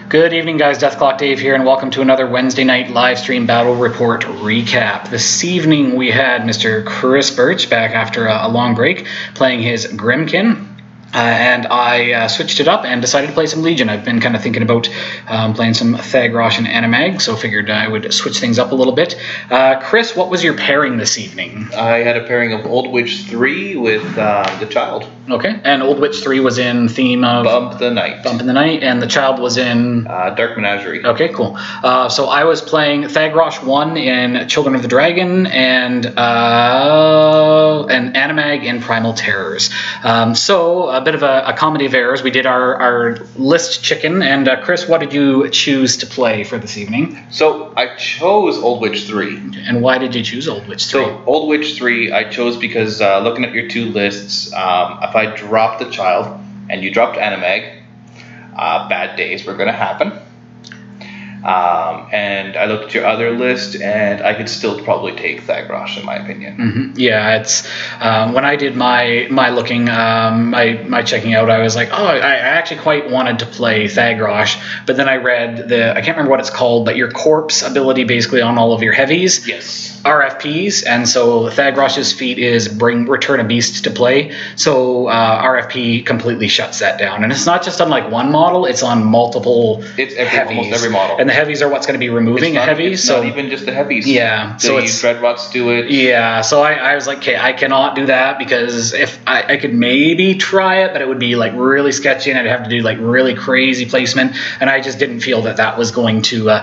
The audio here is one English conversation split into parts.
Good evening, guys. DeathClock Dave here, and welcome to another Wednesday night live stream battle report recap. This evening we had Mr. Chris Birch back after a long break playing his Grymkin. And I switched it up and decided to play some Legion. I've been kind of thinking about playing some Thagrosh and Anamag, so figured I would switch things up a little bit. Chris, what was your pairing this evening? I had a pairing of Old Witch 3 with the Child. Okay, and Old Witch 3 was in theme of... Bump the Night. Bump in the Night, and the Child was in... Dark Menagerie. Okay, cool. So I was playing Thagrosh 1 in Children of the Dragon, and Anamag in Primal Terrors. So a bit of a comedy of errors. We did our list chicken, and Chris, what did you choose to play for this evening? So I chose Old Witch 3. And why did you choose Old Witch 3? So Old Witch 3 I chose because looking at your two lists, if I dropped the Child and you dropped Anamag, bad days were going to happen. And I looked at your other list, and I could still probably take Thagrosh, in my opinion. Mm-hmm. Yeah, it's when I did my looking, my checking out, I was like, oh, I actually quite wanted to play Thagrosh, but then I read I can't remember what it's called, but your corpse ability basically on all of your heavies. Yes. RFPs, and so Thagrosh's feat is return a beast to play, so RFP completely shuts that down, and it's not just on like one model, it's on multiple heavies. Almost every model. And the heavies are what's going to be removing a heavy. It's so not even just the heavies. Yeah. So it's Dreadrots do it. Yeah. So I was like, okay, I cannot do that, because if I could maybe try it, but it would be like really sketchy, and I'd have to do like really crazy placement, and I just didn't feel that was going to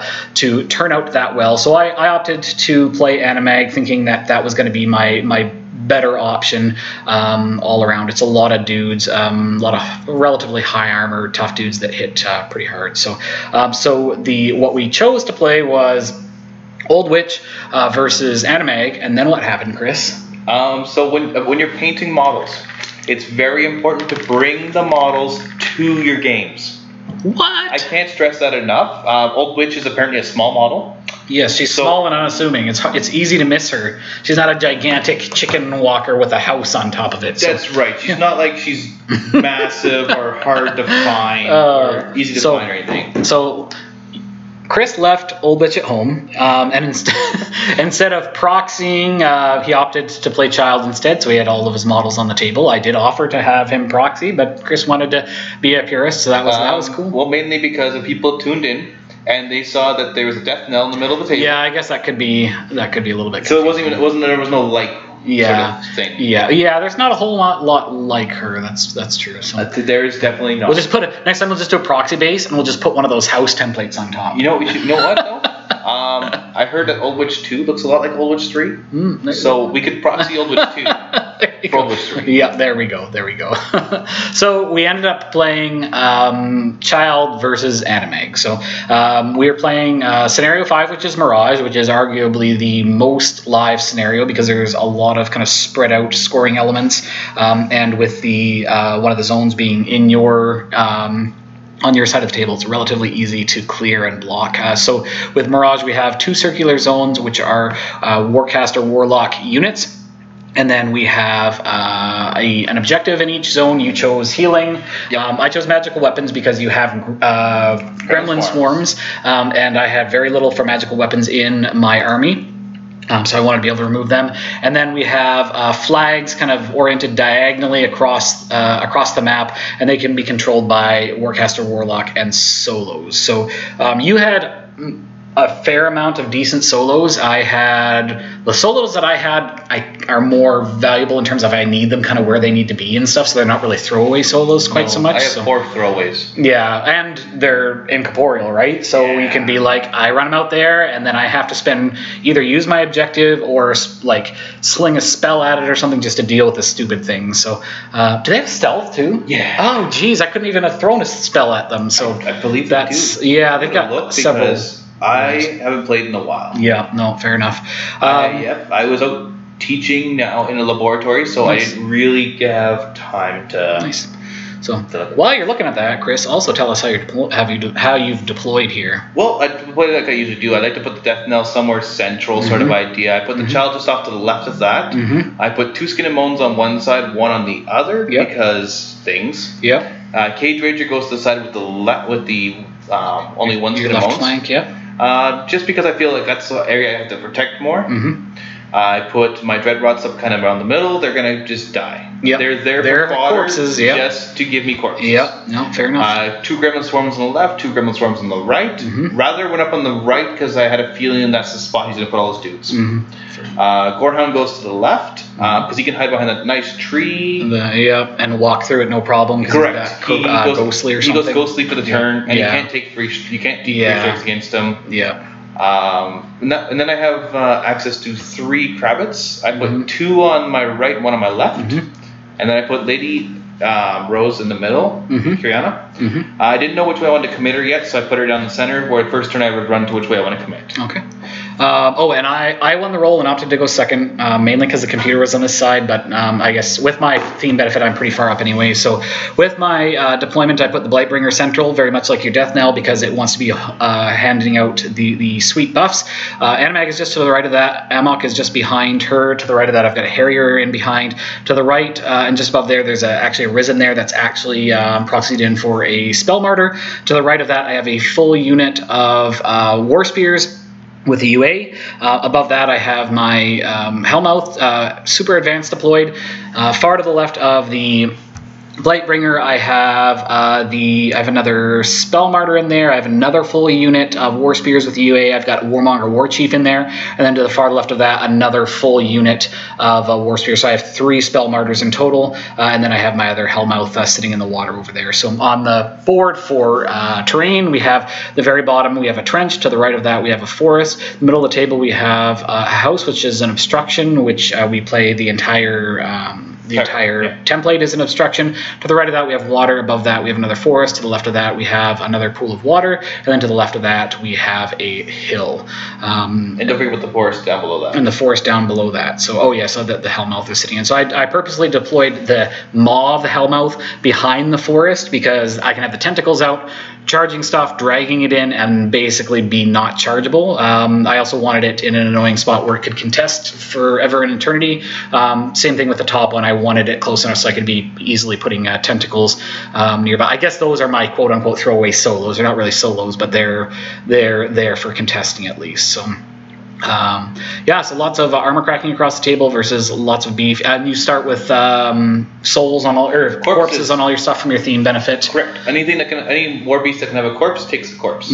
turn out that well. So I opted to play Anamag, thinking that was going to be my better option all around. It's a lot of dudes, a lot of relatively high armor, tough dudes that hit pretty hard. So what we chose to play was Old Witch versus Anamag, and then what happened, Chris? So when you're painting models, it's very important to bring the models to your games. What? I can't stress that enough. Old Witch is apparently a small model. Yes, she's small and unassuming. It's easy to miss her. She's not a gigantic chicken walker with a house on top of it. That's right. She's not like she's massive or hard to find or easy to find or anything. So Chris left Old Witch at home, and instead of proxying, he opted to play Child instead, so he had all of his models on the table. I did offer to have him proxy, but Chris wanted to be a purist, so that was cool. Well, mainly because if people tuned in and they saw that there was a death knell in the middle of the table. Yeah, I guess that could be a little bit confusing. So there was no like sort of thing. Yeah. There's not a whole lot like her. That's true. So there is definitely not. We'll just next time we'll just do a proxy base, and we'll just put one of those house templates on top. You know what though? I heard that Old Witch 2 looks a lot like Old Witch 3. So we could proxy Old Witch 2 for Old Witch 3. Yeah, there we go. So we ended up playing Child versus Anamag. So we were playing Scenario 5, which is Mirage, which is arguably the most live scenario, because there's a lot of kind of spread out scoring elements, and with the one of the zones being in your... on your side of the table, it's relatively easy to clear and block. So with Mirage, we have 2 circular zones, which are Warcaster Warlock units. And then we have an objective in each zone. You chose healing. Yep. I chose magical weapons because you have Gremlin Swarms, and I had very little for magical weapons in my army. So I wanted to be able to remove them. And then we have flags kind of oriented diagonally across the map, and they can be controlled by Warcaster, Warlock, and solos. So you had a fair amount of decent solos. I had the solos that I had are more valuable in terms of I need them kind of where they need to be and stuff, so they're not really throwaway solos quite so much. I have 4 throwaways. Yeah, and they're incorporeal, right? So you can be like, I run them out there, and then I have to spend either use my objective or like sling a spell at it or something just to deal with the stupid thing. So do they have stealth too? Yeah. Oh, geez, I couldn't even have thrown a spell at them. So I believe that's they do. Yeah, they've got several. I haven't played in a while. Yeah, no, fair enough. I was out teaching now in a laboratory, so I didn't really have time to. Nice. So while you're looking at that, Chris, also tell us how you've deployed here. Well, I deployed like I usually do. I like to put the Death Knell somewhere central, sort of idea. I put the child just off to the left of that. I put 2 Skin and Moans on one side, 1 on the other, because things. Yep. Cage Ranger goes to the side with the only 1 Skin and left Moans. Flank, yep. Just because I feel like that's the area I have to protect more. I put my Dread Rots up kind of around the middle. They're going to just die. Yep. They're there for fodder, corpses, just to give me corpses. Yep, no, fair enough. 2 Gremlin Swarms on the left, 2 Gremlin Swarms on the right. Rattler went up on the right because I had a feeling that's the spot he's going to put all his dudes. Gorehound goes to the left because he can hide behind that nice tree. And walk through it no problem. Correct. He goes ghostly or something. He goes ghostly for the turn, and you can't take 3 strikes against him. Yeah. And then I have access to 3 Crabbits. I put 2 on my right, 1 on my left, and then I put Lady Rose in the middle, Karianna. I didn't know which way I wanted to commit her yet, so I put her down the center, where at first turn I would run to which way I want to commit. Okay. And I won the roll and opted to go second, mainly because the computer was on this side, but I guess with my theme benefit, I'm pretty far up anyway. So with my deployment, I put the Blightbringer central, very much like your Death Knell, because it wants to be handing out the sweet buffs. Anamag is just to the right of that. Amok is just behind her. To the right of that, I've got a Harrier in behind. To the right, and just above there, there's actually a Risen there that's actually proxied in for a Spell Martyr. To the right of that, I have a full unit of War Spears with the UA. Above that, I have my Hellmouth super advanced deployed. Far to the left of the Blightbringer, I have another Spell Martyr in there. I have another full unit of War Spears with the UA. I've got Warmonger War Chief in there, and then to the far left of that, another full unit of War Spears. So I have 3 Spell Martyrs in total, and then I have my other Hellmouth sitting in the water over there. So on the board for terrain, we have the very bottom, we have a trench. To the right of that, we have a forest. In the middle of the table, we have a house, which is an obstruction, which we play the entire template is an obstruction. To the right of that, we have water. Above that, we have another forest. To the left of that, we have another pool of water. And then to the left of that, we have a hill. And don't forget about the forest down below that. And the forest down below that. So, so the Hellmouth is sitting in. So I purposely deployed the maw of the Hellmouth behind the forest because I can have the tentacles out, charging stuff, dragging it in, and basically be not chargeable. I also wanted it in an annoying spot where it could contest forever and eternity. Same thing with the top one. I wanted it close enough so I could be easily putting tentacles nearby. I guess those are my quote-unquote throwaway solos. They're not really solos, but they're there for contesting at least. So. So lots of armor cracking across the table versus lots of beef. And you start with souls on all, or corpses on all your stuff from your theme benefit. Correct. Any war beast that can have a corpse takes a corpse,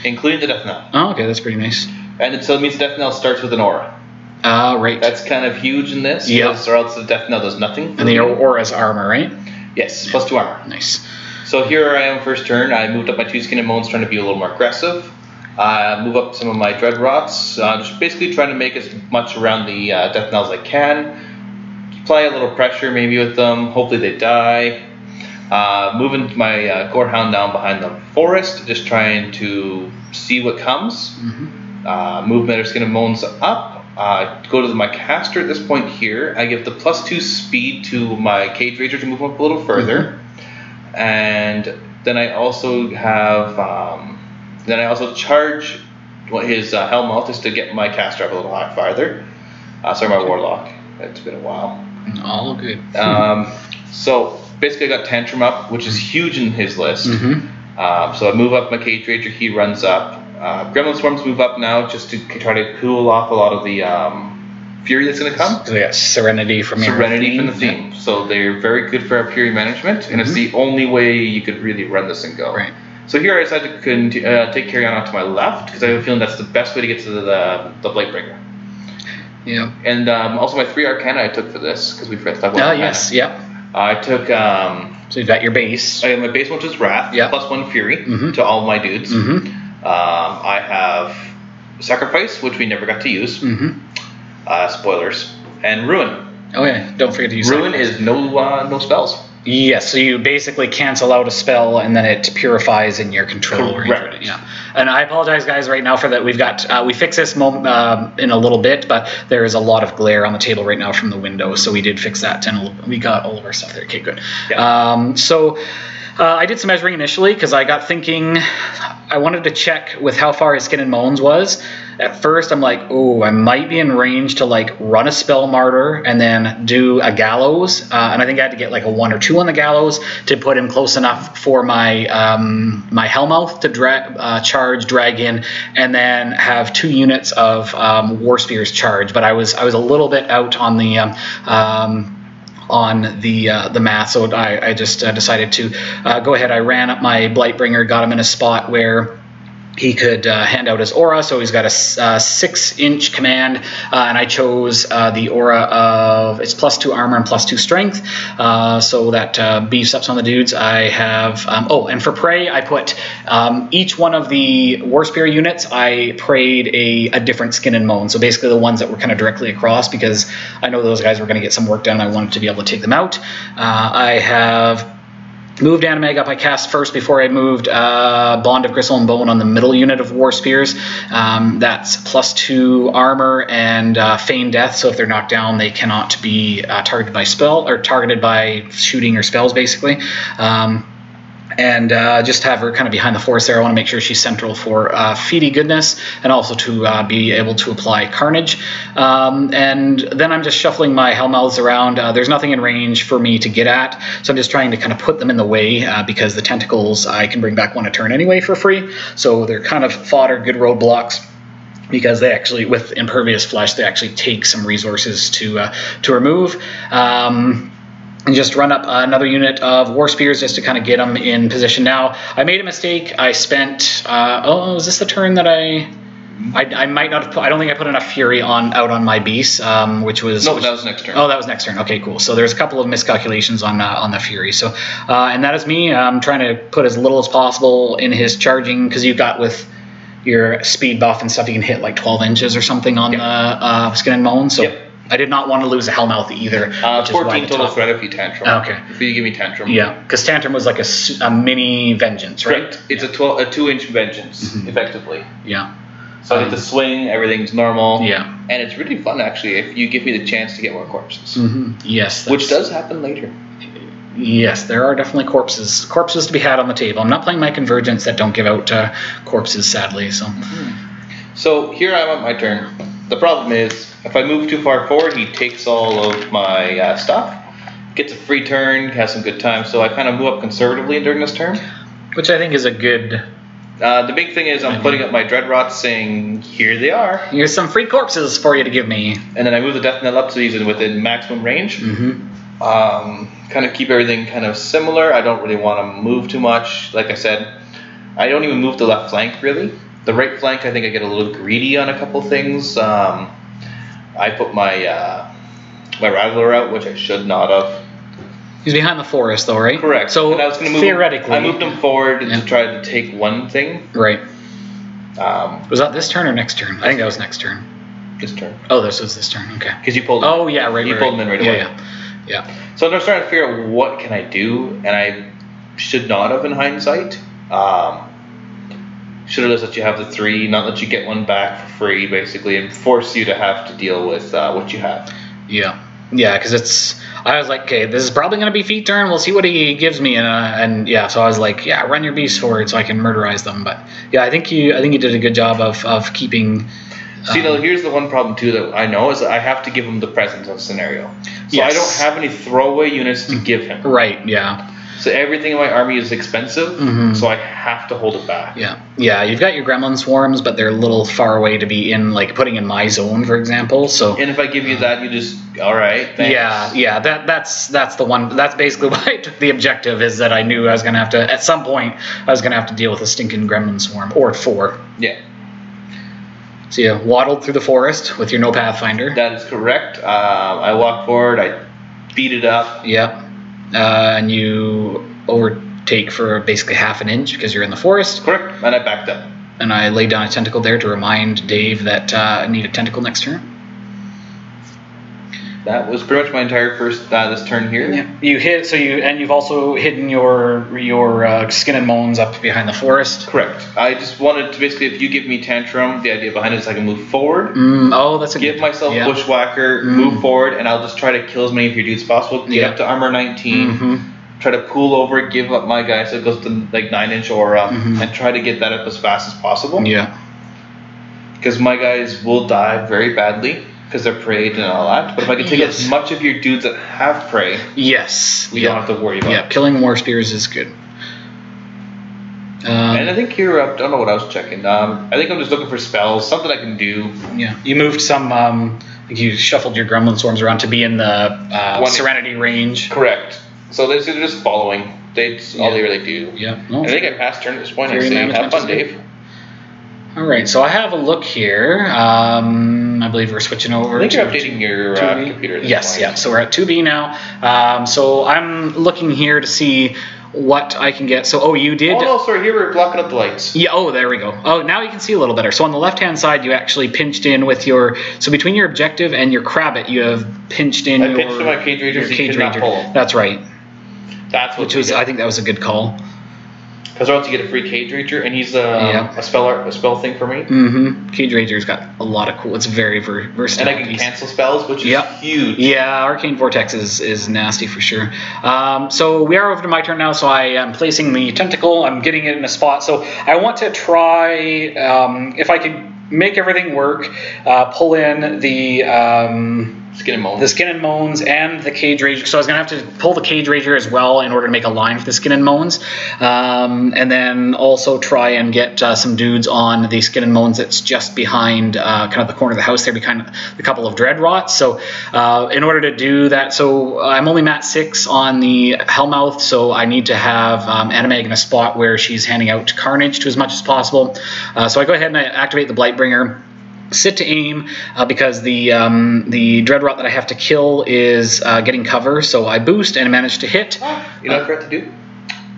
including the Death Knell. Oh, okay, that's pretty nice. And so it means the Death Knell starts with an aura. Right. That's kind of huge in this. Yes. Or else the Death Knell does nothing. And the aura's armor, right? Yes, plus 2 armor. Nice. So here I am first turn. I moved up my 2 Skin and Moans, trying to be a little more aggressive. Move up some of my Dread Rots, just basically trying to make as much around the Death Knell as I can. Apply a little pressure maybe with them, hopefully they die. Moving my Gorehound down behind the forest, just trying to see what comes. Move my Skin and Moans up. Go to my caster at this point here. I give the +2 speed to my Cage Ranger to move up a little further. And then I also have... Then I also charge his Hellmouth just to get my caster up a little farther. Sorry, my Warlock. It's been a while. All good. So basically I got Tantrum up, which is huge in his list. So I move up my Cage Ranger, he runs up. Gremlin Swarms move up now just to try to cool off a lot of the Fury that's going to come. So yeah, Serenity from the theme. So they're very good for our Fury management, and it's the only way you could really run this and go. Right. So here I decided to take Karianna to my left because I have a feeling that's the best way to get to the Blightbringer. Yeah. And also my 3 Arcana I took for this, because we forgot to talk about Arcana. Yes, yep. I took... so you've got your base. I have my base, which is Wrath, plus 1 Fury to all my dudes. I have Sacrifice, which we never got to use. Spoilers. And Ruin. Oh yeah, don't forget to use Ruin is no spells. Yes, so you basically cancel out a spell and then it purifies in your control. Correct. Yeah. And I apologize, guys, right now for that. We've got we fix this in a little bit, but there is a lot of glare on the table right now from the window, so we did fix that and we got all of our stuff there. Okay, good. Yeah. I did some measuring initially because I got thinking I wanted to check with how far his skin and moans was. At first, I'm like, oh, I might be in range to like run a spell martyr and then do a gallows. And I think I had to get like a 1 or 2 on the gallows to put him close enough for my my Hellmouth to charge, drag in, and then have 2 units of War Spears charge. But I was a little bit out on the math, so I just decided to go ahead. I ran up my Blightbringer, got him in a spot where he could hand out his aura, so he's got a 6-inch command, and I chose the aura of it's +2 armor and +2 strength, so that beefs up some of the dudes. I have and for prey, I put each one of the War Spear units. I prayed a different skin and moan, so basically the ones that were kind of directly across, because I know those guys were going to get some work done. I wanted to be able to take them out. I have moved Anamag up. I cast first before I moved Bond of Gristle and Bone on the middle unit of War Spears. That's +2 armor and Feign Death, so if they're knocked down, they cannot be targeted by spell, or targeted by shooting or spells, basically. And just have her kind of behind the forest there. I want to make sure she's central for feedy goodness, and also to be able to apply Carnage. And then I'm just shuffling my Hellmouths around. There's nothing in range for me to get at, so I'm just trying to kind of put them in the way, because the tentacles I can bring back 1 a turn anyway for free, so they're kind of fodder, good roadblocks, because they actually, with Impervious Flesh, they actually take some resources to remove. And just run up another unit of War Spears just to kind of get them in position. Now, I made a mistake. I spent, was this the turn that I might not have put, I don't think I put enough Fury out on my beast, which was... No, that was next turn. Oh, that was next turn. Okay, cool. So there's a couple of miscalculations on the Fury. So, and that is me. I'm trying to put as little as possible in his charging, because you've got with your speed buff and stuff, you can hit like 12 inches or something on the Skin and Moan. So. Yep. I did not want to lose a Hellmouth either. 14 total threat if you Tantrum. Okay. If you give me Tantrum. Yeah, because Tantrum was like a mini Vengeance, right? Correct. It's a 2-inch Vengeance, effectively. Yeah. So I get to swing, everything's normal. Yeah. And it's really fun, actually, if you give me the chance to get more corpses. Yes. Which does happen later. Yes, there are definitely corpses to be had on the table. I'm not playing my Convergence that don't give out corpses, sadly. So. So here I'm at my turn. The problem is, if I move too far forward, he takes all of my stuff, gets a free turn, has some good time, so I kind of move up conservatively during this turn. Which I think is a good... the big thing is I'm putting up my Dreadrot saying, here they are. Here's some free corpses for you to give me. And then I move the Death Knell up so he's within maximum range. Kind of keep everything kind of similar. I don't really want to move too much. Like I said, I don't even move the left flank, really. The right flank, I think I get a little greedy on a couple things. I put my my Rattler out, which I should not have. He's behind the forest, though, right? Correct. So and I was going to move theoretically, I moved him forward to try to take one thing. Right. Was that this turn or next turn? I think that was next turn. This turn. Oh, this was this turn. Okay. Because you pulled. Oh yeah, right. You pulled him in right away. Yeah. So I'm just trying to figure out what can I do, and I should not have in hindsight. Should have just let you have the 3, not let you get 1 back for free, basically, and force you to have to deal with what you have. Yeah, because I was like, okay, this is probably going to be feat turn. We'll see what he gives me, and yeah, so I was like, yeah, run your beast forward so I can murderize them. But yeah, I think you did a good job of keeping. See, now here's the one problem too that I know is that I have to give him the presence of scenario, so I don't have any throwaway units to give him. Right. Yeah. So everything in my army is expensive, so I have to hold it back. Yeah, you've got your Gremlin Swarms, but they're a little far away to be in, like putting in my zone, for example. So. And if I give you that, you just all right. Thanks. Yeah. That's the one. That's basically why I took the objective, is that I knew I was gonna have to at some point I was gonna have to deal with a stinking Gremlin Swarm or 4. Yeah. So you waddled through the forest with your no pathfinder. That is correct. I walked forward. I beat it up. Yep. And you overtake for basically half an inch because you're in the forest. Correct. And I backed up. And I laid down a tentacle there to remind Dave that I need a tentacle next turn. That was pretty much my entire first this turn here. Yeah. You hit, and you've also hidden your skin and moans up behind the forest. Correct. I just wanted to basically, if you give me tantrum, the idea behind it is I can move forward. Oh, that's a give myself bushwhacker, move forward, and I'll just try to kill as many of your dudes as possible. Get up to armor 19. Try to pull over, give up my guy so it goes to like 9-inch aura, and try to get that up as fast as possible. Yeah. Because my guys will die very badly. Because they're preyed and all that. But if I can take as much of your dudes that have prey, we don't have to worry about it. Yeah, killing more spears is good. And I think you're up. I don't know what I was checking. I think I'm just looking for spells, something I can do. Yeah, you moved some. You shuffled your Gremlin Swarms around to be in the Serenity range. Correct. So they're just following. That's all they really do. Yeah. No, I think I passed turn at this point. I say, have fun, Dave. All right, so I have a look here. I believe we're switching over. I think you're updating your computer. Yes, yeah. So we're at 2B now. So I'm looking here to see what I can get. So, you did. Oh no, sorry. Here we're blocking up the lights. Yeah. Oh, there we go. Oh, now you can see a little better. So on the left-hand side, you actually pinched in with your. So between your objective and your Crabbit, you have pinched in. I pinched in my Cage Ranger. So you could not pull. That's right. That's what. I think that was a good call. Because else you get a free Cage Ranger, and he's a spell thing for me. Cage Ranger's got a lot of cool. It's very versatile. And I can cancel spells, which is huge. Yeah, Arcane Vortex is nasty for sure. So we are over to my turn now. So I am placing the tentacle. I'm getting it in a spot. So I want to try if I could make everything work. Pull in the Skin and Moans. The Skin and Moans and the Cage Ranger. So I was going to have to pull the Cage Ranger as well in order to make a line for the Skin and Moans. And then also try and get some dudes on the Skin and Moans that's just behind kind of the corner of the house there, behind a couple of Dread Rots. So in order to do that, so I'm only mat 6 on the Hellmouth, so I need to have Anamag in a spot where she's handing out Carnage to as much as possible. So I go ahead and I activate the Blightbringer. Sit to aim because the Dreadrot that I have to kill is getting cover, so I boost and manage to hit. You know what I forgot to do?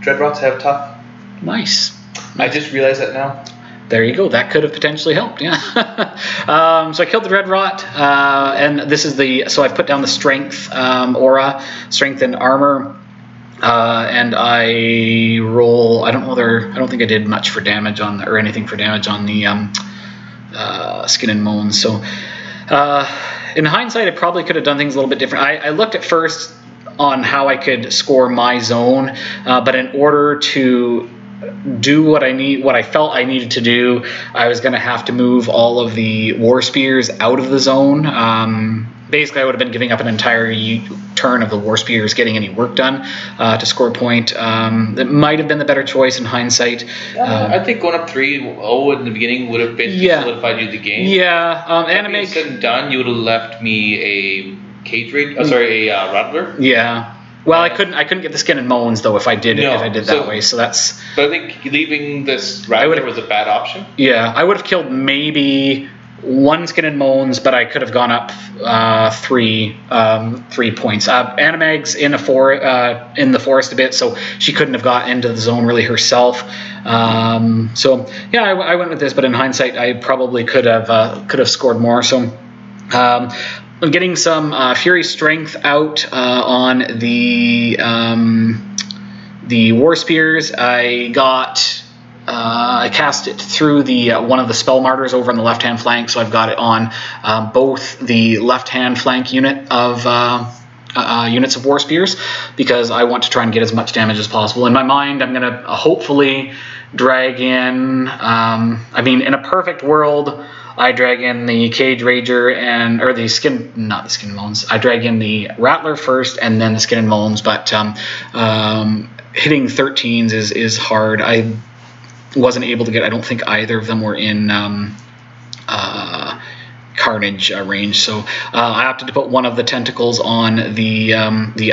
Dreadrots have tough. Nice. I just realized that now. There you go. That could have potentially helped. Yeah. So I killed the Dreadrot, and this is so I've put down the Strength aura, Strength and Armor. And I roll. I don't think I did much for damage or anything for damage on the. Skin and Moans. So in hindsight, I probably could have done things a little bit different. I looked at first on how I could score my zone, but in order to do what I felt I needed to do, I was going to have to move all of the War Spears out of the zone. Basically, I would have been giving up an entire turn of the War Spears getting any work done to score a point. That might have been the better choice in hindsight. I think going up 3-0 in the beginning would have been solidified you the game. Yeah. Anamag said and done, you would have left me a Cage Ranger. A Rattler. Yeah. Well, I couldn't get the Skin and Moans though if I did that way. So that's. But I think leaving this Rattler was a bad option. Yeah, I would have killed maybe 1 Skin and Moans, but I could have gone up 3 points. Anamag's in the forest a bit, so she couldn't have got into the zone really herself. So yeah, I went with this, but in hindsight, I probably could have scored more. So. I'm getting some Fury Strength out on the War Spears. I cast it through the one of the Spell Martyrs over on the left-hand flank, so I've got it on both the left-hand flank unit of units of War Spears, because I want to try and get as much damage as possible. In my mind, I'm going to hopefully drag in, I mean, in a perfect world, I drag in the Cage Ranger not the Skin and Moans. I drag in the Rattler first and then the Skin and Moans, but hitting 13s is hard. I wasn't able to get, I don't think either of them were in Carnage range. So I opted to put one of the tentacles on the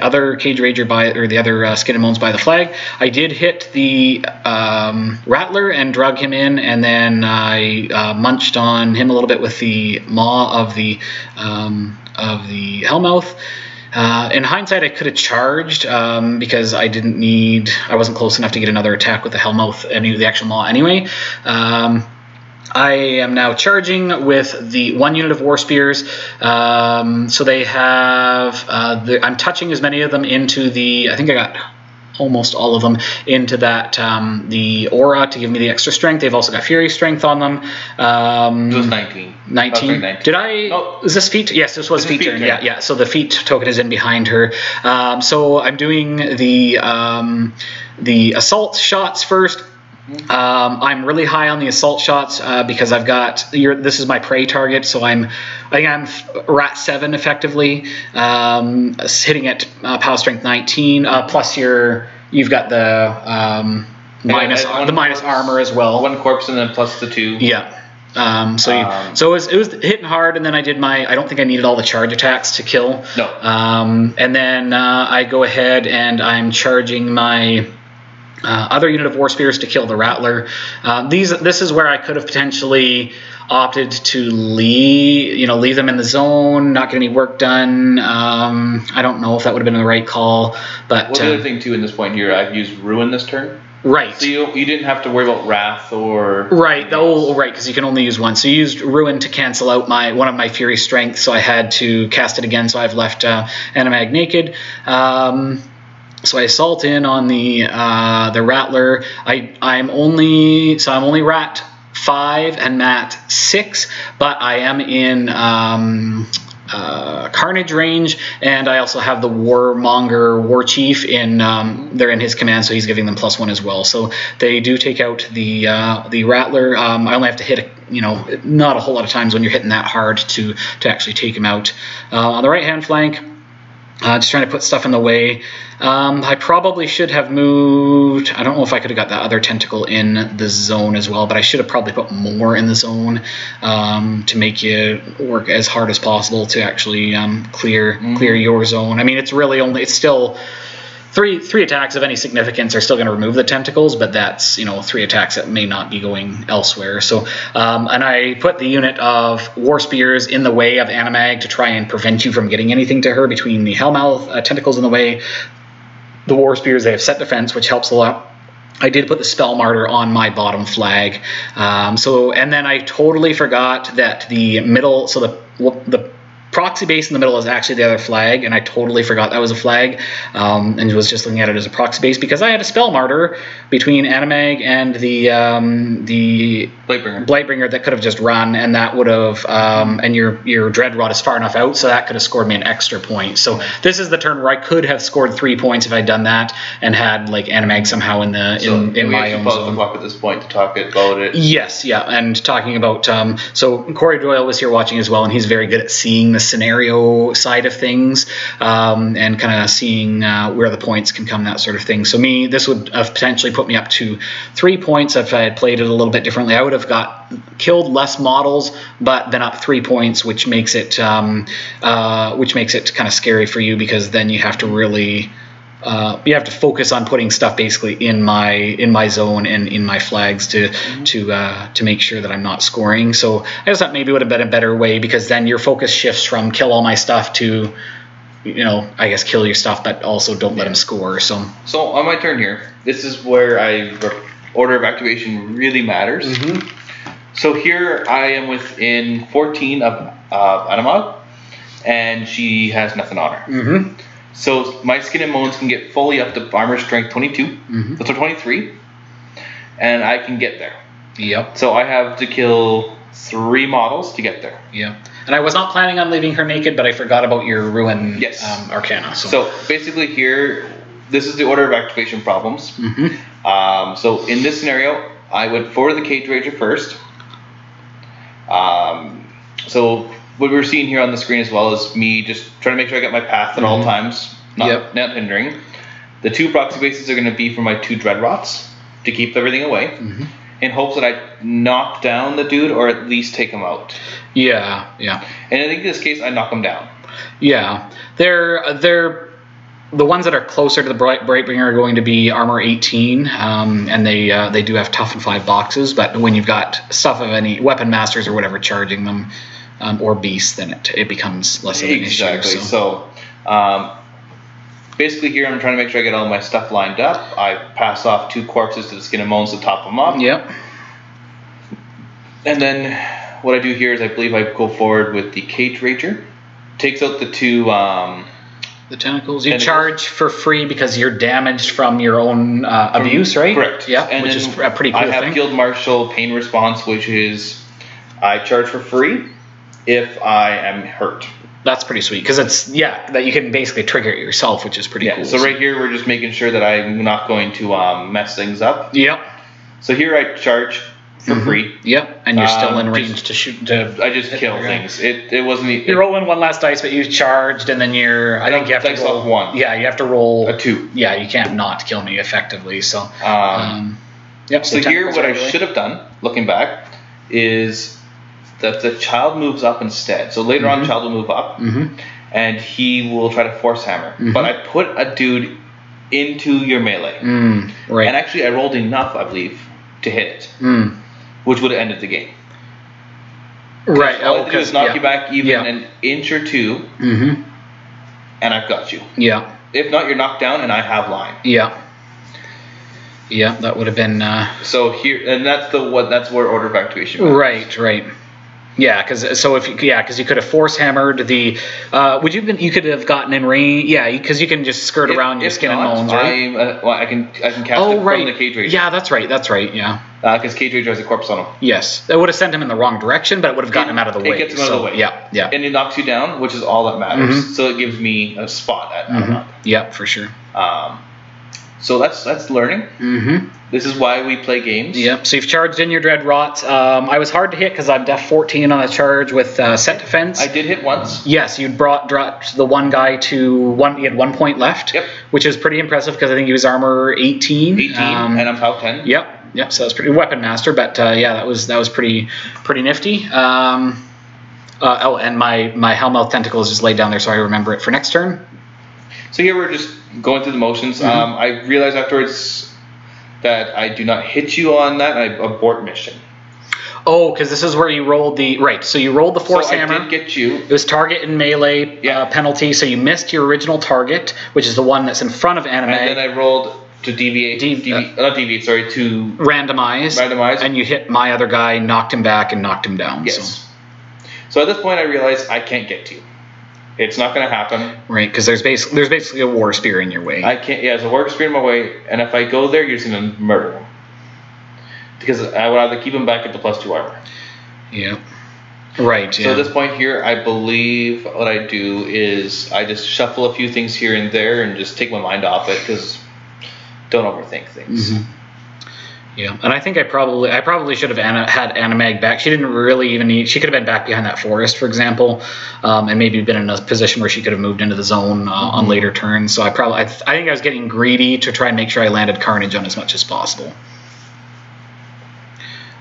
other Cage Rager or the other Skin and Moans by the flag. I did hit the Rattler and drug him in, and then I munched on him a little bit with the maw of the Hellmouth. In hindsight, I could have charged because I wasn't close enough to get another attack with the Hellmouth and the actual maw anyway. I am now charging with the 1 unit of War Spears. So they have, I'm touching as many of them into I think I got almost all of them into that, the aura to give me the extra strength. They've also got Fury Strength on them. It was 19. 19. 19. Did I? Oh. Is this feat? Yes, this was feat turn. Yeah. So the feat token is in behind her. So I'm doing the assault shots first. I'm really high on the assault shots because I've got this is my prey target, so I think I'm Rat 7 effectively, hitting at power strength 19 plus you've got the minus armor as well. 1 corpse and then plus the 2. Yeah. So it was hitting hard, and then I did I don't think I needed all the charge attacks to kill. No. And then I go ahead and I'm charging my other unit of War Spears to kill the Rattler. This is where I could have potentially opted to leave them in the zone, not get any work done. I don't know if that would have been the right call. But the other thing too in this point here, I've used Ruin this turn. Right. So you didn't have to worry about Wrath or... Right. Right, because you can only use one. So you used Ruin to cancel out one of my Fury Strength, so I had to cast it again, so I've left Anamag naked. So I assault in on the Rattler. I'm only Rat 5 and Mat 6, but I am in Carnage range, and I also have the Warmonger War Chief they're in his command, so he's giving them +1 as well. So they do take out the Rattler. I only have to hit not a whole lot of times when you're hitting that hard to actually take him out. On the right hand flank, just trying to put stuff in the way. I probably should have moved. I don't know if I could have got that other tentacle in the zone as well, but I should have probably put more in the zone to make you work as hard as possible to actually clear your zone. I mean, it's still three attacks of any significance are still going to remove the tentacles, but that's 3 attacks that may not be going elsewhere. So and I put the unit of War Spears in the way of Anamag to try and prevent you from getting anything to her between the Hellmouth tentacles in the way. The War Spears, they have set defense, which helps a lot. I did put the Spell Martyr on my bottom flag. And then I totally forgot that the middle, so the proxy base in the middle is actually the other flag, and I totally forgot that was a flag, and was just looking at it as a proxy base because I had a Spell Martyr between Anamag and the Blightbringer that could have just run, and that would have and your Dread Rod is far enough out, so that could have scored me an extra point. So this is the turn where I could have scored 3 points if I'd done that and had Anamag somehow in my own zone. Up at this point to talk about it. Yes, yeah, and talking about so Corey Doyle was here watching as well, and he's very good at seeing the scenario side of things and kind of seeing where the points can come, that sort of thing. So this would have potentially put me up to 3 points if I had played it a little bit differently. I would have killed less models, but then up 3 points, which makes it kind of scary for you, because then you have to really you have to focus on putting stuff basically in my zone and in my flags to make sure that I'm not scoring. So I just thought maybe it would have been a better way, because then your focus shifts from kill all my stuff to I guess kill your stuff, but also don't let them score. So on my turn here, this is where order of activation really matters. So here I am within 14 of Anamag, and she has nothing on her. So my Skin and Moans can get fully up to armor strength 22, so 23, and I can get there. Yep. So I have to kill 3 models to get there. Yeah. And I was not planning on leaving her naked, but I forgot about your Ruin Arcana. So basically here, this is the order of activation problems. So in this scenario, I would forward the Cage Rager first. So what we're seeing here on the screen as well is me just trying to make sure I get my path at all times, not hindering. The 2 proxy bases are going to be for my 2 Dread Rots to keep everything away. in hopes that I knock down the dude or at least take him out. Yeah, yeah. And I think in this case, I knock him down. Yeah, they're the ones that are closer to the Brightbringer are going to be armor 18, and they do have tough and 5 boxes. But when you've got stuff of any weapon masters or whatever charging them, or beasts, then it becomes less of an issue. Exactly. So basically here I'm trying to make sure I get all my stuff lined up. I pass off 2 corpses to the Skin and Moans to top them up. Yep. And then what I do here is I believe I go forward with the Cage Rager. Takes out the 2... the tentacles. You charge for free because you're damaged from your own abuse, right? Correct. Yeah, which is a pretty cool thing. I have Guild Marshal Pain Response, which is I charge for free if I am hurt. That's pretty sweet because it's that you can basically trigger it yourself, which is pretty cool. So right here we're just making sure that I'm not going to mess things up. Yep. So here I charge for free. Yep, and you're still in range to shoot. I just kill things. It wasn't. You're rolling one last dice, but you charged, and then I think you have to roll 1. Yeah, you have to roll a 2. Yeah, you can't not kill me effectively. So. Yep. So here, what I should have done, looking back, is that the child moves up instead. So later on, the child will move up, and he will try to force hammer. But I put a dude into your melee, right? And actually, I rolled enough, I believe, to hit it, which would have ended the game. Right. All I have to do is knock you back even an inch or 2, and I've got you. Yeah. If not, you're knocked down, and I have line. Yeah. Yeah, that would have been. So here, and that's where order of activation. Right. Right. Yeah, because you could have force hammered the. You could have gotten in range. Yeah, because you can just skirt around your Skin and Moans, right? I can cast it from the Cage Rager. Yeah, that's right. Yeah. Because Cage Rager has a corpse on him. Yes, it would have sent him in the wrong direction, but it would have gotten him out of the way. It gets him out of the way. Yeah, yeah. And it knocks you down, which is all that matters. So it gives me a spot at Anamag. Yeah, for sure. So that's learning. This is why we play games. Yep. So you've charged in your Dread Rot. I was hard to hit because I'm def 14 on a charge with set defense. I did hit once. Yes, you dropped the one guy to 1. He had 1 point left. Yep. Which is pretty impressive because I think he was armor 18. 18, and I'm top 10. Yep. So that's pretty weapon master, but that was pretty nifty. And my Hellmouth tentacle is just laid down there, so I remember it for next turn. So here we're just going through the motions. I realized afterwards that I do not hit you on that. I abort mission. Oh, because this is where you rolled the So you rolled the force hammer. I did get you. It was target and melee penalty. So you missed your original target, which is the one that's in front of Anamag. And then I rolled to deviate. To randomize. And you hit my other guy, knocked him back, and knocked him down. Yes. So at this point, I realized I can't get to you. It's not going to happen. Right, because there's basically a war spear in your way. I can't. Yeah, there's a war spear in my way, and if I go there, you're just going to murder him. Because I would either keep him back at the +2 armor. Yeah. Right. So at this point here, I believe what I do is I just shuffle a few things here and there and just take my mind off it because don't overthink things. Yeah, and I think I probably should have had Anamag back. She didn't really even need. She could have been back behind that forest, for example, and maybe been in a position where she could have moved into the zone on later turns. So I think I was getting greedy to try and make sure I landed Carnage on as much as possible.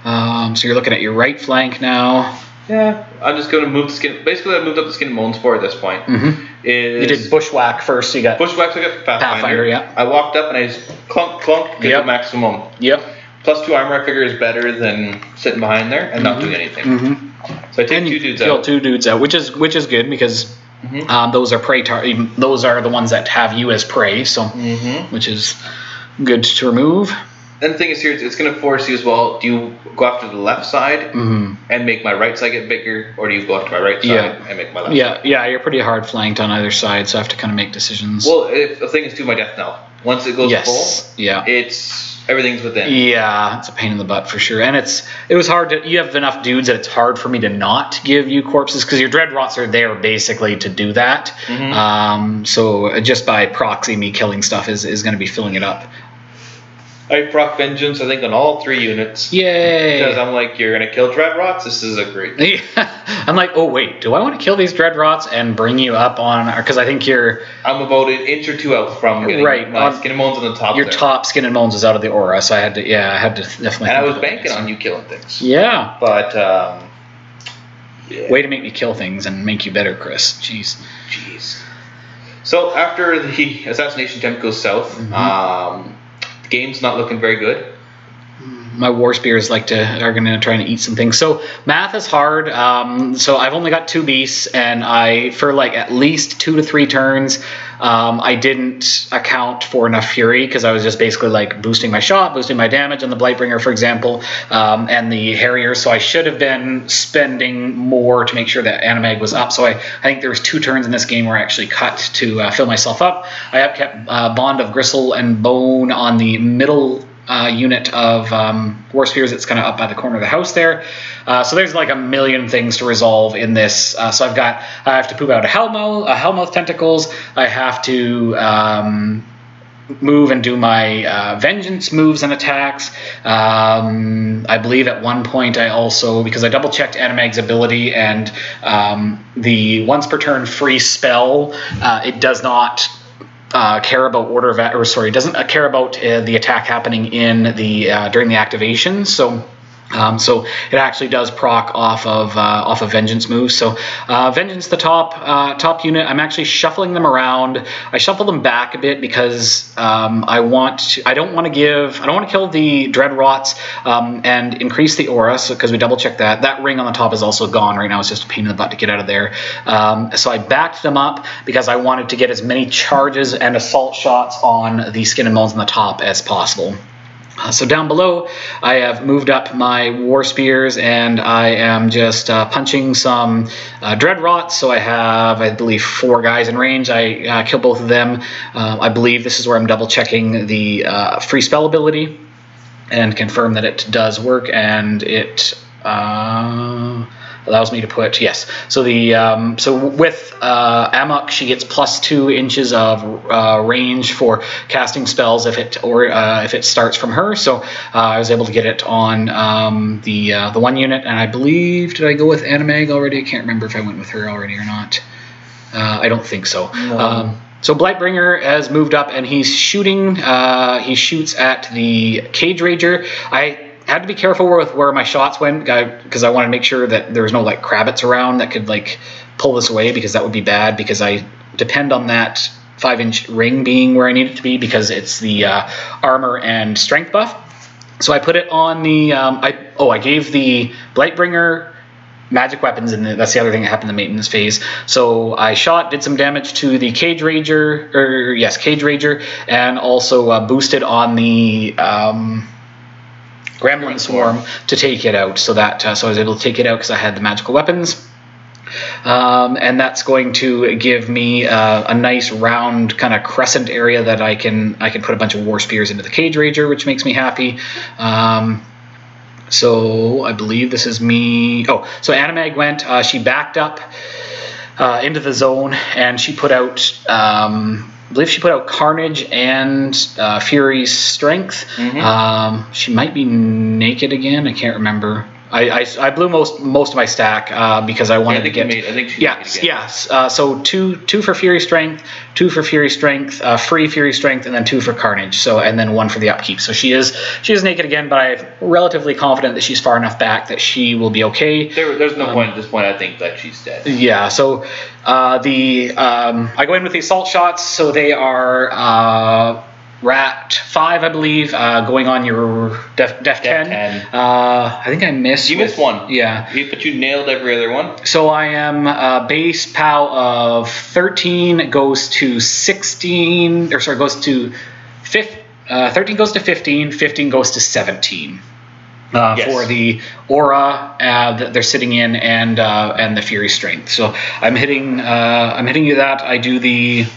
So you're looking at your right flank now. Yeah, I'm just going to move the Skin. Basically, I moved up the Skin and Moans for at this point. You did Bushwhack first. So you got Bushwhack. So I got Pathfinder. Yeah. I walked up and I just clunk, get the maximum. Yep. +2 armor, I figure, is better than sitting behind there and not doing anything. So I take 2 dudes out. Kill 2 dudes out, which is good because those are prey. Those are the ones that have you as prey. So, which is good to remove. And the thing is here, it's going to force you as well. Do you go after the left side and make my right side get bigger, or do you go after my right side and make my left side? Yeah, you're pretty hard flanked on either side, so I have to kind of make decisions. Well, the thing is, too, my death knell. Once it goes full, everything's within. Yeah, it's a pain in the butt for sure. And it was hard to. You have enough dudes that it's hard for me to not give you corpses because your dread rots are there basically to do that. So just by proxy, me killing stuff is going to be filling it up. I proc Vengeance, I think, on all 3 units. Yay! Because I'm like, you're going to kill Dreadrots? This is a great... I'm like, oh, wait, do I want to kill these Dreadrots and bring you up on... Because I think you're... I'm about an inch or 2 out from getting my Skin and Moans on the top. Your top Skin and Moans is out of the aura, so I had to definitely... And I was banking on you killing things. Yeah. But, Way to make me kill things and make you better, Chris. Jeez. So, after the assassination attempt goes south, the game's not looking very good. My war spears are going to try and eat some things. So math is hard. So I've only got 2 beasts, and for like at least 2 to 3 turns, I didn't account for enough fury because I was just basically like boosting my shot, boosting my damage on the Blightbringer, for example, and the Harrier. So I should have been spending more to make sure that Anamag was up. So I think there was 2 turns in this game where I actually cut to fill myself up. I have kept Bond of Gristle and Bone on the middle unit of War Spears. It's kind of up by the corner of the house there. So there's like a million things to resolve in this. So I have to poop out a Hellmouth Tentacles. I have to move and do my Vengeance moves and attacks. I believe at one point I also, because I double checked Anamag's ability and the once per turn free spell, it does not care about it doesn't care about the attack happening in the during the activation. So it actually does proc off of Vengeance moves. So Vengeance, the top unit, I'm actually shuffling them around. I shuffle them back a bit because I don't want to kill the Dreadrots and increase the aura. So because we double checked that. That ring on the top is also gone right now. It's just a pain in the butt to get out of there. So I backed them up because I wanted to get as many charges and assault shots on the Skin and Moans on the top as possible. So down below, I have moved up my War Spears, and I am just punching some Dreadrots. So I have, I believe, 4 guys in range. I kill both of them. I believe this is where I'm double checking the free spell ability and confirm that it does work, and it allows me to put, yes. So with Amok, she gets +2 inches of range for casting spells if it starts from her. So I was able to get it on the 1 unit, and I believe, did I go with Anamag already? I can't remember if I went with her already or not. I don't think so. No. So Blightbringer has moved up, and he's shooting. He shoots at the Cage Rager. I had to be careful with where my shots went because I want to make sure that there was no like Crabbits around that could like pull this away, because that would be bad, because I depend on that 5-inch ring being where I need it to be because it's the armor and strength buff. So I put it on the I gave the Blightbringer magic weapons, and that's the other thing that happened in the maintenance phase. So I did some damage to the Cage Rager, and also boosted on the Gremlin Swarm to take it out, so I was able to take it out because I had the magical weapons, and that's going to give me a nice round kind of crescent area that I can put a bunch of War Spears into the Cage Rager, which makes me happy. So I believe this is me. Oh, so Anamag went. She backed up into the zone, and she put out. I believe she put out Carnage and Fury's Strength. Mm-hmm. She might be naked again. I can't remember. I blew most of my stack because I wanted to get. I think she yes. So two for Fury Strength, 2 for Fury Strength, free Fury Strength, and then 2 for Carnage. So and then 1 for the upkeep. So she is naked again, but I'm relatively confident that she's far enough back that she will be okay. There's no point at this point. I think that she's dead. Yeah. So I go in with the assault shots. So they are. Rat 5, I believe, going on your Def 10. I think I missed. You missed 1. Yeah. But you nailed every other one. So I am base POW of 13 goes to 16, or sorry, goes to 13 goes to 15, 15 goes to 17. Yes. For the aura that they're sitting in, and the Fury Strength. So I'm hitting you that. I do the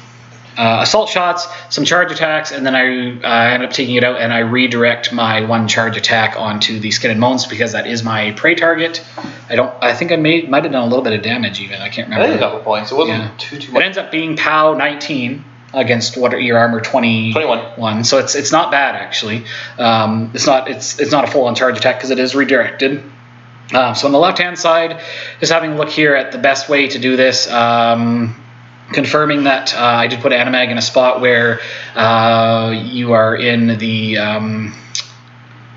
assault shots, some charge attacks, and then I end up taking it out, and I redirect my 1 charge attack onto the Skin and Moans because that is my prey target. I think I might have done a little bit of damage even. I can't remember. I did a couple points. It wasn't too much. It ends up being POW 19. against what are your armor 21. So it's not bad actually. It's not a full on charge attack because it is redirected. So on the left hand side, just having a look here at the best way to do this. Confirming that I did put Anamag in a spot where you are in the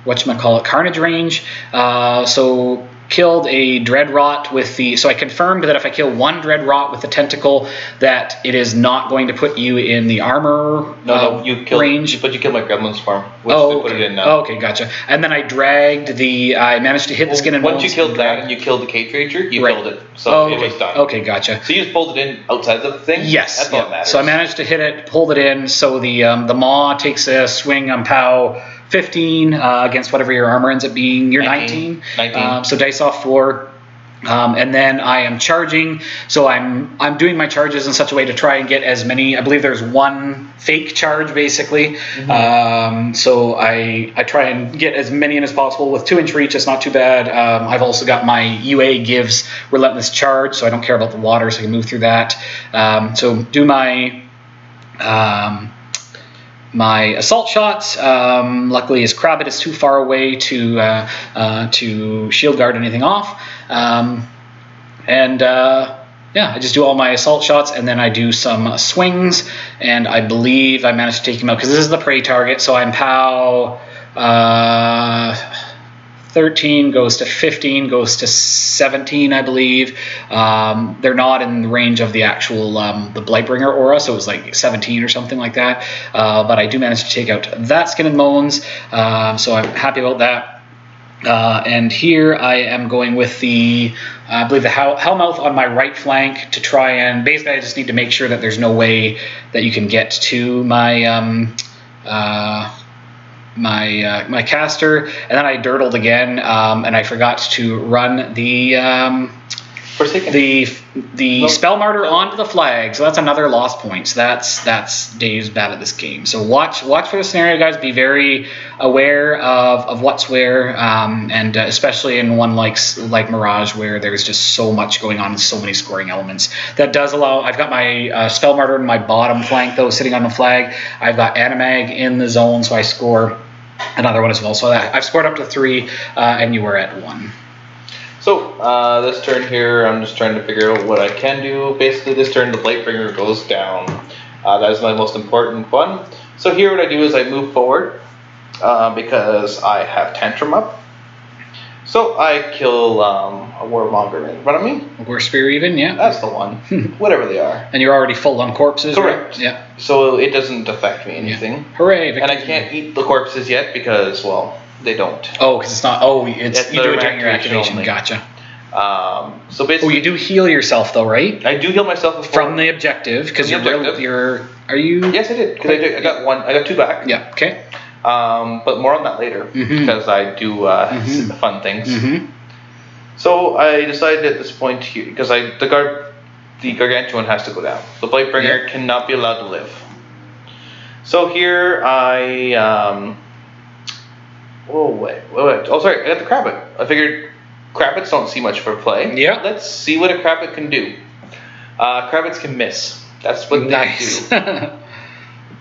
whatchamacallit, Carnage range. So killed a Dreadrot with the... So I confirmed that if I kill one Dreadrot with the tentacle, that it is not going to put you in the armor range. But you killed my Gremlin Swarm, which put it in now. Oh, okay, gotcha. And then I dragged the... I managed to hit the skin and bones. Once you killed that and you killed the Cage Rager, you killed it. So it was done. Okay, gotcha. So you just pulled it in outside the thing? Yes. That's all that matters. So I managed to hit it, pulled it in, so the Maw takes a swing on POW 15 against whatever your armor ends up being. You're 19. So dice off 4. And then I am charging. So I'm doing my charges in such a way to try and get as many. I believe there's one fake charge basically. So I try and get as many in as possible with 2-inch reach. It's not too bad. I've also got my UA gives relentless charge, so I don't care about the water, so I can move through that. So do my my assault shots. Luckily, his Crabbit is too far away to shield guard anything off. Yeah, I just do all my assault shots, and then I do some swings, and I believe I managed to take him out because this is the prey target. So I'm POW 13 goes to 15 goes to 17, I believe. They're not in the range of the actual the Blightbringer aura, so it was like 17 or something like that. But I do manage to take out that skin and moans, so I'm happy about that. And here I am going with the, I believe the Hellmouth on my right flank to try and, basically I just need to make sure that there's no way that you can get to my my caster, and then I dirtled again, and I forgot to run the Spell Martyr onto the flag, so that's another lost point. So that's Dave's bad at this game. So watch for the scenario, guys. Be very aware of what's where, and especially in one like Mirage, where there's just so much going on and so many scoring elements. That does allow. I've got my Spell Martyr in my bottom flank though, sitting on the flag. I've got Anamag in the zone, so I score another one as well. So I've scored up to 3, and you were at 1. So this turn here, I'm just trying to figure out what I can do. Basically, this turn the Blightbringer goes down. That is my most important one. So here what I do is I move forward because I have Tantrum up. So I kill a Warmonger in front of me. A War Spear even, yeah. That's the one. Whatever they are. And you're already full on corpses, correct. Right? Yeah. So it doesn't affect me anything. Yeah. Hooray, victory. And I can't eat the corpses yet because, well, they don't. Oh, because it's not. Oh, you do it during your activation. Only. Gotcha. So basically, you do heal yourself though, right? I do heal myself from the objective because you're. Are you? Yes, I did. Because I got one. I got 2 back. Yeah. Okay. But more on that later because I do fun things. So I decided at this point here because the Gargantuan has to go down. The Blightbringer cannot be allowed to live. So here I. Oh, wait. Oh, sorry. I got the Crabbit. I figured Crabbits don't see much for play. Yeah. Let's see what a Crabbit can do. Crabbits can miss. That's what they do.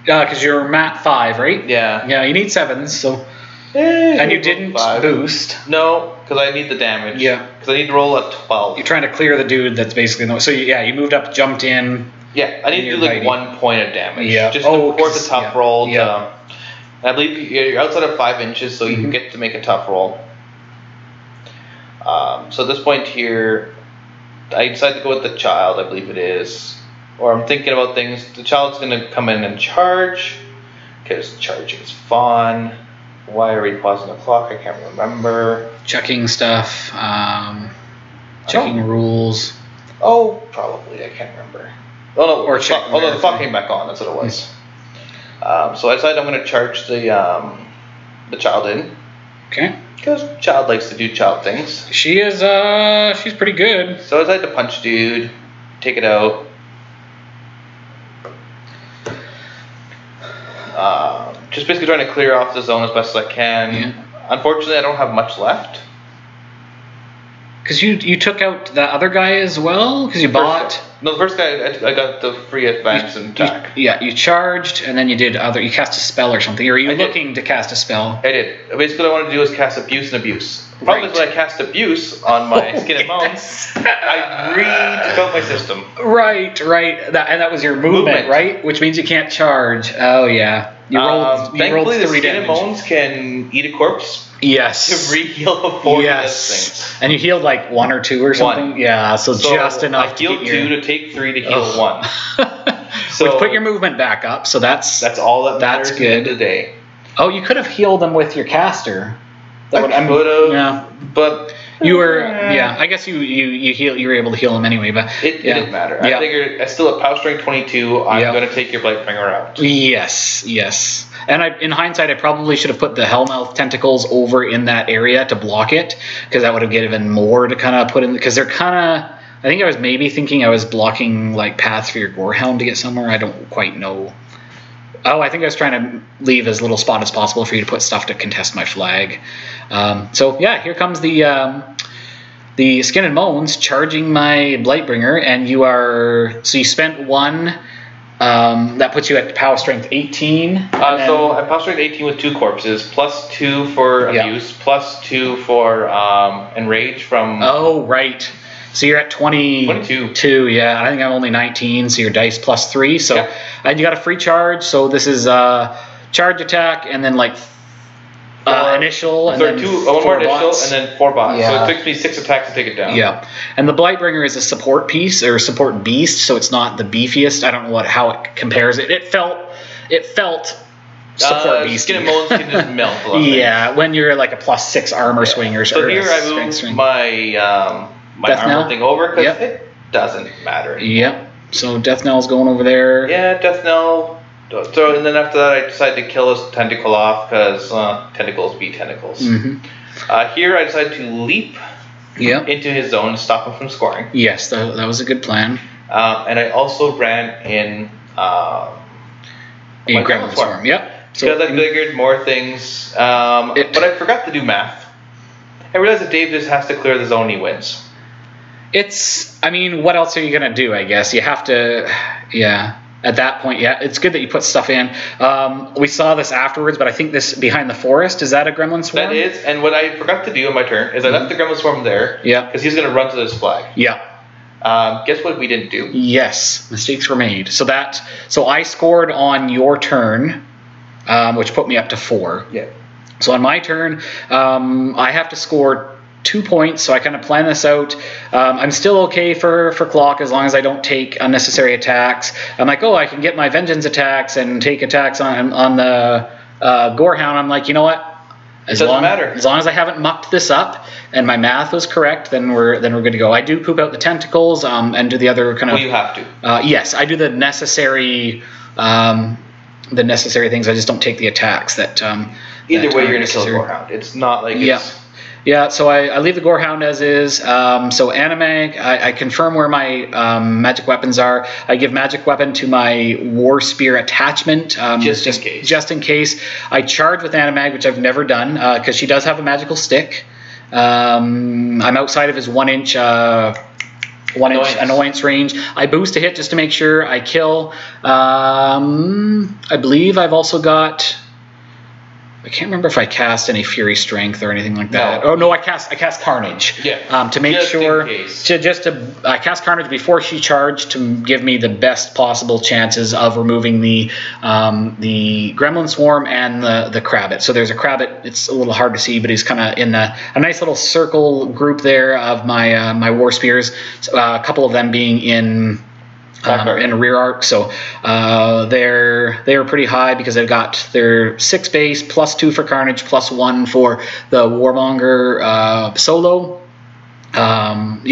Because you're mat 5, right? Yeah. Yeah, you need 7s, so... and you didn't boost. No, because I need the damage. Yeah. Because I need to roll a 12. You're trying to clear the dude that's basically... So, yeah, you moved up, jumped in. Yeah, I need to do like 1 point of damage. Yeah. Just before the tough roll. Yeah. I believe you're outside of 5 inches, so you can get to make a tough roll. So at this point here, I decided to go with the child, I believe it is. Or I'm thinking about things. The child's going to come in and charge, because charging is fun. Why are we pausing the clock? I can't remember. Checking stuff. Checking rules. Oh, probably. I can't remember. Oh, no. Or check. Oh, no, the clock came back on. That's what it was. So I decided I'm going to charge the child in. Okay. Because child likes to do child things. She is, she's pretty good. So I decided to punch dude, take it out. Just basically trying to clear off the zone as best as I can. Yeah. Unfortunately, I don't have much left. Because you took out the other guy as well? Because you bought... No, the first guy I got the free advance and attack. You charged, and then you cast a spell or something. Or are you looking to cast a spell? I did. Basically, what I wanted to do was cast Abuse and Abuse. The problem is when I cast Abuse on my Skin and Moans, I really took out my system. Right. And that was your movement, right? Which means you can't charge. Oh, yeah. You rolled thankfully, the 3 Skin and damage. Moans can eat a corpse. Yes. To re-heal before this thing. And you healed like 1 or 2 or something? 1. Yeah, so just enough I healed 2 to take 3 to heal 1. So which put your movement back up, so that's all that matters. That's good. Today. Oh, you could have healed them with your caster. I could have. Yeah. But you were I guess you were able to heal them anyway, but it didn't matter. I figured I still at power strength 22, I'm gonna take your Blightbringer out. Yes. And in hindsight, I probably should have put the Hellmouth tentacles over in that area to block it, because that would have given more to kind of put in, because they're kind of, I think I was maybe thinking I was blocking like paths for your Gorehound to get somewhere. I don't quite know. Oh, I think I was trying to leave as little spot as possible for you to put stuff to contest my flag. So yeah, here comes the Skin and Moans charging my Blightbringer, and you spent 1. That puts you at power strength 18. So at power strength 18 with 2 corpses, plus 2 for abuse, plus 2 for enrage from. Oh, right. So you're at 22. Yeah, I think I'm only 19. So your dice plus 3. So and you got a free charge. So this is charge attack, and then like initial, and then 1 more initial, and then 4 bots. Yeah. So it took me 6 attacks to take it down. Yeah, and the Blightbringer is a support piece or support beast, so it's not the beefiest. I don't know how it compares. It felt support beast. Skin and Moans can just melt a lot. Yeah, when you're like a +6 armor swinger. So here I moved my my armor thing over because it doesn't matter anymore. Yep. So Death Knell's going over there. Yeah, Death Knell. So and then after that, I decided to kill his tentacle off because tentacles beat tentacles. Mm-hmm. Here I decided to leap into his zone to stop him from scoring. Yes, that was a good plan. And I also ran in Gremlin Swarm. Yep. Because I figured more things, but I forgot to do math. I realized that Dave just has to clear the zone, he wins. I mean, what else are you going to do, I guess? You have to, at that point, it's good that you put stuff in. We saw this afterwards, but I think this behind the forest, is that a Gremlin Swarm? That is, and what I forgot to do on my turn is I left the Gremlin Swarm there, because he's going to run to this flag. Yeah. Guess what we didn't do? Yes, mistakes were made. So I scored on your turn, which put me up to 4. Yeah. So on my turn, I have to score 2 points, so I kind of plan this out. I'm still okay for clock as long as I don't take unnecessary attacks. I'm like, I can get my vengeance attacks and take attacks on the Gorehound. I'm like, you know what? As long as I haven't mucked this up and my math was correct, then we're good to go. I do poop out the tentacles and do the other kind of. Well, you have to. Yes, I do the necessary things. I just don't take the attacks that. Either way, you're gonna kill Gorehound. It's not like Yeah, so I leave the Gorehound as is. So Anamag, I confirm where my magic weapons are. I give magic weapon to my War Spear attachment. Just in case. I charge with Anamag, which I've never done, because she does have a magical stick. I'm outside of his 1 inch... annoyance range. I boost a hit just to make sure I kill. I believe I've also got... I can't remember if I cast any Fury Strength or anything like that. No. Oh no, I cast Carnage. Yeah. To make sure I cast Carnage before she charged to give me the best possible chances of removing the Gremlin Swarm and the Crabbit. So there's a Crabbit. It's a little hard to see, but he's kind of in a nice little circle group there of my War Spears. So, a couple of them being in a rear arc, so they're pretty high because they've got their 6 base plus 2 for Carnage plus 1 for the Warmonger solo. And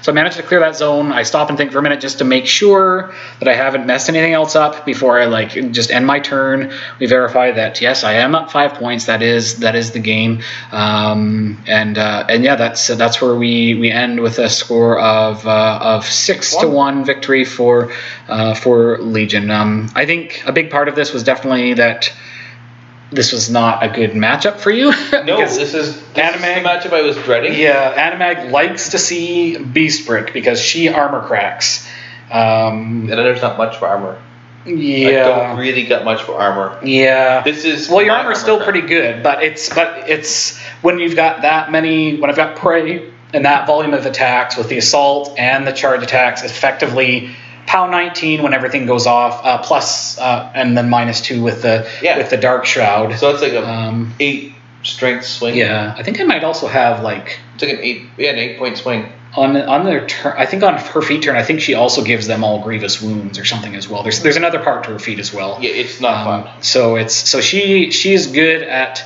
so I managed to clear that zone. I stop and think for a minute just to make sure that I haven't messed anything else up before I just end my turn. We verify that yes, I am up 5 points. That is the game. That's where we end with a score of 6-1 victory for Legion. I think a big part of this was definitely that this was not a good matchup for you. No, this is the matchup I was dreading. Yeah, Anamag likes to see Beastbrick because she armor cracks. And then there's not much for armor. Yeah. I don't really get much for armor. Yeah. This is your armor's still pretty good, but it's when you've got that many. When I've got prey and that volume of attacks with the assault and the charge attacks, effectively pound 19 when everything goes off, plus and then -2 with the dark shroud. So it's like a 8 strength swing. Yeah, I think I might also have like it's like an 8-point swing. On their turn, I think on her feet turn, I think she also gives them all grievous wounds or something as well. There's another part to her feet as well. Yeah, it's not fun. So she's good at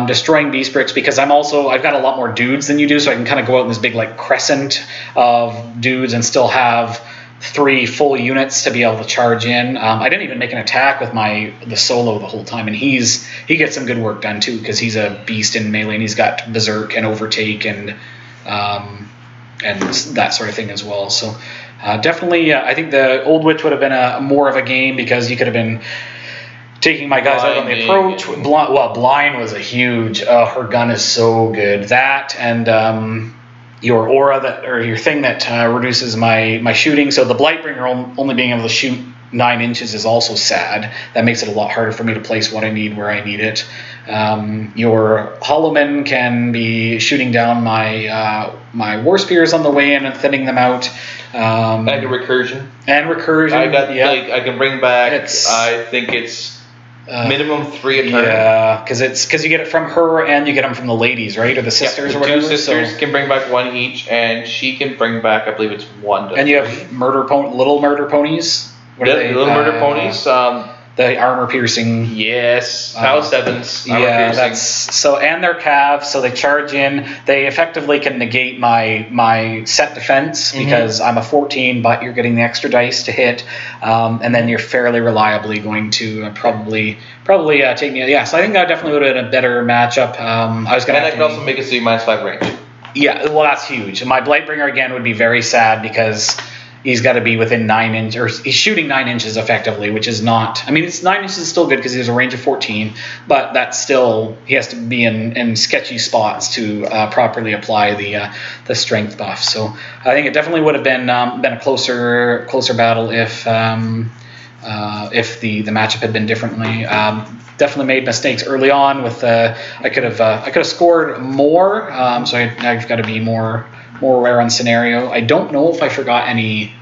destroying beast bricks because I've got a lot more dudes than you do, so I can kind of go out in this big like crescent of dudes and still have 3 full units to be able to charge in. I didn't even make an attack with the solo the whole time, and he gets some good work done too because he's a beast in melee and he's got berserk and overtake and that sort of thing as well. So definitely, I think the Old Witch would have been more of a game because you could have been taking my guys out on the approach. Blind was a huge. Her gun is so good. That and your aura or your thing that reduces my shooting. So the Blightbringer only being able to shoot 9 inches is also sad. That makes it a lot harder for me to place what I need where I need it. Your Hollowmen can be shooting down my War Spears on the way in and thinning them out. And a recursion. I can bring back. I think it's minimum 3 a turn. Yeah, because you get it from her and you get them from the ladies, right, or the sisters or whatever. 2 sisters can bring back 1 each, and she can bring back, I believe it's 1 to 3. And you have little murder ponies. Little murder ponies. The armor piercing. Yes. Power 7s. Yeah, that's so, and they're calves, so they charge in. They effectively can negate my set defense because I'm a 14, but you're getting the extra dice to hit, and then you're fairly reliably going to probably take me. Yeah, so I think that definitely would have been a better matchup. I was gonna. And I can also make it so you -5 range. Yeah, well that's huge. My Blightbringer again would be very sad because he's got to be within 9 inches, or he's shooting 9 inches effectively, which is not. I mean, it's 9 inches is still good because he has a range of 14, but that's still he has to be in sketchy spots to properly apply the strength buff. So I think it definitely would have been a closer battle if the matchup had been differently. Definitely made mistakes early on with I could have scored more. So I've got to be more aware on scenario. I don't know if I forgot any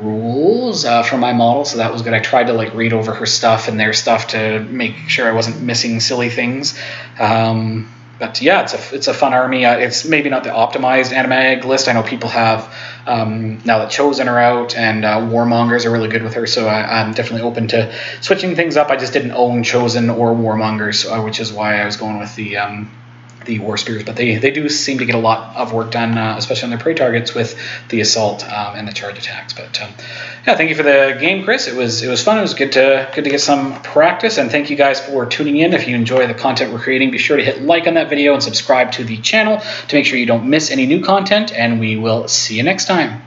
rules from my model, so that was good. I tried to like read over her stuff and their stuff to make sure I wasn't missing silly things. But yeah, it's a fun army. It's maybe not the optimized Anamag list. I know people have now that Chosen are out, and Warmongers are really good with her, so I'm definitely open to switching things up. I just didn't own Chosen or Warmongers, which is why I was going with the War Spears, but they do seem to get a lot of work done, especially on their prey targets with the assault and the charge attacks. But yeah, thank you for the game, Chris. It was fun. It was good to get some practice, and thank you guys for tuning in. If you enjoy the content we're creating, be sure to hit like on that video and subscribe to the channel to make sure you don't miss any new content, and we will see you next time.